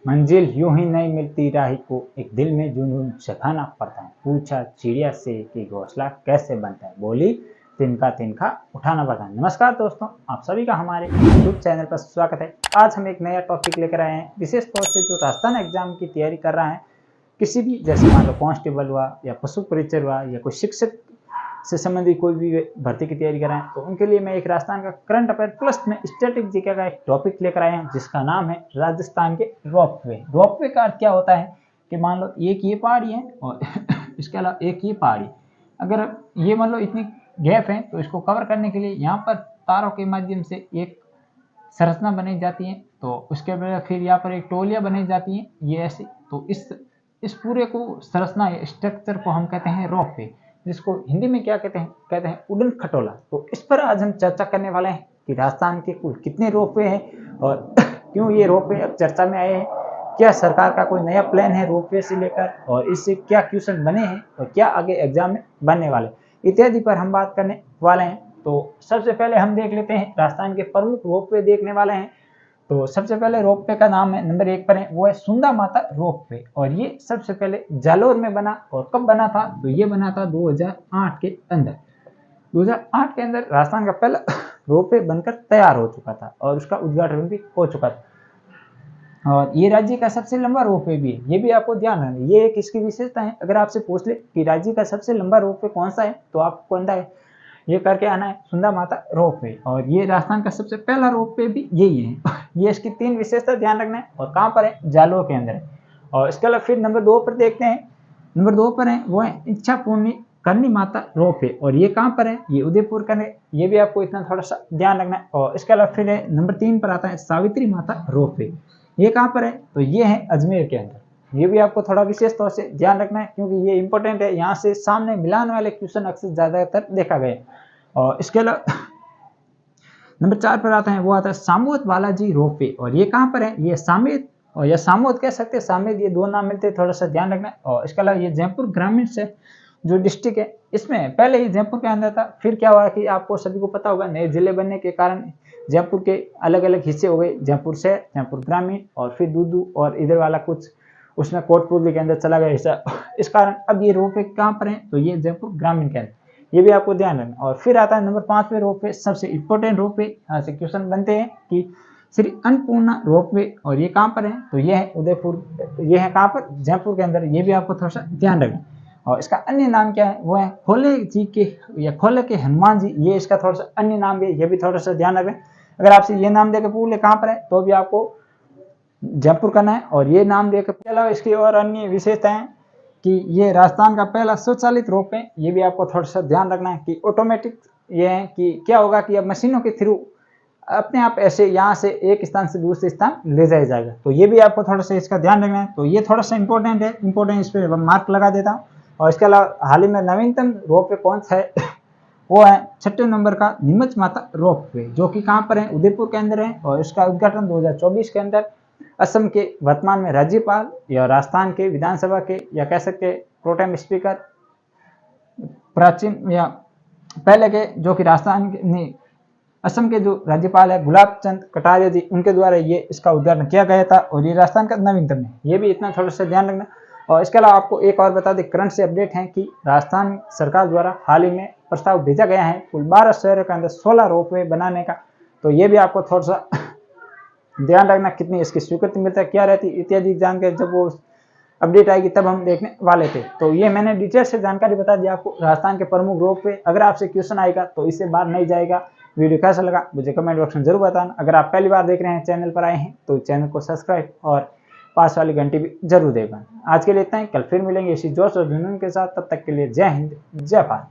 मंजिल यूं ही नहीं मिलती राही को, एक दिल में जुनून जगाना पड़ता है। पूछा चिड़िया से कि घोंसला कैसे बनता है, बोली तिनका तिनका उठाना पड़ता है। नमस्कार दोस्तों, आप सभी का हमारे यूट्यूब चैनल पर स्वागत है। आज हम एक नया टॉपिक लेकर आए हैं, विशेष तौर से जो राजस्थान एग्जाम की तैयारी कर रहा है, किसी भी जैसे मान लो कांस्टेबल हुआ या पशु परिचर हुआ या कोई शिक्षक से संबंधित कोई भी भर्ती की तैयारी कर रहे हैं, तो उनके लिए मैं एक राजस्थान का करंट अफेयर प्लस में स्टैटिक जीके का एक टॉपिक लेकर आया हूं, जिसका नाम है राजस्थान के रोपवे। रोपवे का अर्थ क्या होता है कि मान लो एक ये पहाड़ी है और इसके अलावा एक ये पहाड़ी, अगर ये मान लो इतनी गैप है तो इसको कवर करने के लिए यहाँ पर तारों के माध्यम से एक संरचना बनाई जाती है, तो उसके बाद फिर यहाँ पर एक टोलियाँ बनाई जाती हैं, ये ऐसे। तो इस पूरे को संरचना स्ट्रक्चर को हम कहते हैं रोपवे, जिसको हिंदी में क्या कहते हैं उड़न खटोला। तो इस पर आज हम चर्चा करने वाले हैं कि राजस्थान के कुल कितने रोपवे हैं और क्यों ये रोपवे अब चर्चा में आए हैं, क्या सरकार का कोई नया प्लान है रोपवे से लेकर, और इससे क्या क्वेश्चन बने हैं और क्या आगे एग्जाम में बनने वाले, इत्यादि पर हम बात करने वाले हैं। तो सबसे पहले हम देख लेते हैं राजस्थान के प्रमुख रोपवे देखने वाले हैं। तो सबसे पहले रोपवे का नाम है, नंबर 1 पर है, वो है सुंदा माता रोपवे, और ये सबसे पहले जालोर में बना। और कब बना था, तो ये बना था 2008 के अंदर। 2008 के अंदर राजस्थान का पहला रोपवे बनकर तैयार हो चुका था और उसका उद्घाटन भी हो चुका था, और ये राज्य का सबसे लंबा रोपवे भी है, ये भी आपको ध्यान रखना। ये एक इसकी विशेषता है, अगर आपसे पूछ ले कि राज्य का सबसे लंबा रोपवे कौन सा है, तो आपको अंदाजा है ये करके आना है सुंदा माता रोपवे, और ये राजस्थान का सबसे पहला रोपवे भी यही है। ये इसकी 3 विशेषता ध्यान रखना है, और कहाँ पर है, जालोर के अंदर है। और इसके अलावा फिर नंबर 2 पर देखते हैं, नंबर 2 पर है वो है इच्छा पूर्णी करनी माता रोपवे, और ये कहाँ पर है, ये उदयपुर का है, ये भी आपको इतना थोड़ा सा ध्यान रखना है। और इसके अलावा फिर है नंबर 3 पर आता है सावित्री माता रोपवे, ये कहाँ पर है, तो ये है अजमेर के अंदर। ये भी आपको थोड़ा विशेष तौर से ध्यान रखना है, क्योंकि ये इंपॉर्टेंट है, यहाँ से सामने मिलाने वाले क्वेश्चन अक्सर ज्यादातर देखा गया। और इसके अलावा नंबर 4 पर आता है वो आता है सामोद बालाजी रोपवे, और ये कहाँ पर है, ये सामेत और या सामोद कह सकते हैं, सामेत, ये 2 नाम मिलते हैं, थोड़ा सा ध्यान रखना है। और इसके अलावा ये जयपुर ग्रामीण से जो डिस्ट्रिक्ट है, इसमें पहले ही जयपुर के अंदर था, फिर क्या हुआ कि आपको सभी को पता होगा नए जिले बनने के कारण जयपुर के अलग अलग हिस्से हो गए, जयपुर शहर, जयपुर ग्रामीण, और फिर दूदू, और इधर वाला कुछ उसमें कोटपुतली के अंदर चला गया हिस्सा। इस कारण अब ये रोपवे कहाँ पर है, तो ये जयपुर ग्रामीण के अंदर, ये भी आपको ध्यान रखना। और फिर आता है नंबर 5 पे रोपवे, सबसे इंपॉर्टेंट रोपवे, यहाँ से क्वेश्चन बनते हैं कि श्री अन्नपूर्णा रोपवे, और ये कहाँ पर है, तो ये है उदयपुर, ये है कहाँ पर, जयपुर के अंदर, ये भी आपको थोड़ा सा ध्यान रखना। और इसका अन्य नाम क्या है, वो है खोले जी के या खोले के हनुमान जी, ये इसका थोड़ा सा अन्य नाम भी है, ये भी थोड़ा सा ध्यान रखें। अगर आपसे ये नाम देकर पूछ ले कहाँ पर है, तो भी आपको जयपुर करना है, और ये नाम देकर। इसके अलावा इसकी और अन्य विशेषताएं कि ये राजस्थान का पहला स्वचालित रोपवे, ये भी आपको थोड़ा सा ध्यान रखना है कि ऑटोमेटिक ये है कि क्या होगा कि अब मशीनों के थ्रू अपने आप ऐसे यहाँ से एक स्थान से दूसरे स्थान ले जाया जाएगा, तो ये भी आपको थोड़ा सा इसका ध्यान रखना है। तो ये थोड़ा सा इंपॉर्टेंट है, इंपॉर्टेंट, इस पर मार्क लगा देता हूँ। और इसके अलावा हाल ही में नवीनतम रोपवे कौन सा है, वो है 6 नंबर का नीमच माता रोपवे, जो कि कहाँ पर है, उदयपुर के अंदर है, और इसका उद्घाटन 2024 के अंदर असम के वर्तमान में राज्यपाल या राजस्थान के विधानसभा के या कह सकते प्रोटेम स्पीकर प्राचीन या पहले के, जो कि राजस्थान के नहीं असम के जो राज्यपाल है गुलाब चंद कटारिया जी, उनके द्वारा ये इसका उद्घाटन किया गया था, और ये राजस्थान का नवीनतम है, ये भी इतना थोड़ा सा ध्यान रखना। और इसके अलावा आपको एक और बता दें, करंट से अपडेट है कि राजस्थान सरकार द्वारा हाल ही में प्रस्ताव भेजा गया है कुल 12 शहरों के अंदर 16 रोपवे बनाने का, तो ये भी आपको थोड़ा सा ध्यान रखना, कितनी इसकी स्वीकृति मिलता है, क्या रहती है, इत्यादि जानकारी जब वो अपडेट आएगी तब हम देखने वाले थे। तो ये मैंने डिटेल से जानकारी बता दी आपको राजस्थान के प्रमुख रोपवे। अगर आपसे क्वेश्चन आएगा तो इससे बाहर नहीं जाएगा। वीडियो कैसा लगा मुझे कमेंट बॉक्स में जरूर बताना। अगर आप पहली बार देख रहे हैं, चैनल पर आए हैं, तो चैनल को सब्सक्राइब और पास वाली घंटी भी जरूर देगा। आज के लिए इतना ही, कल फिर मिलेंगे इसी जोश और जुनून के साथ, तब तक के लिए जय हिंद, जय भारत।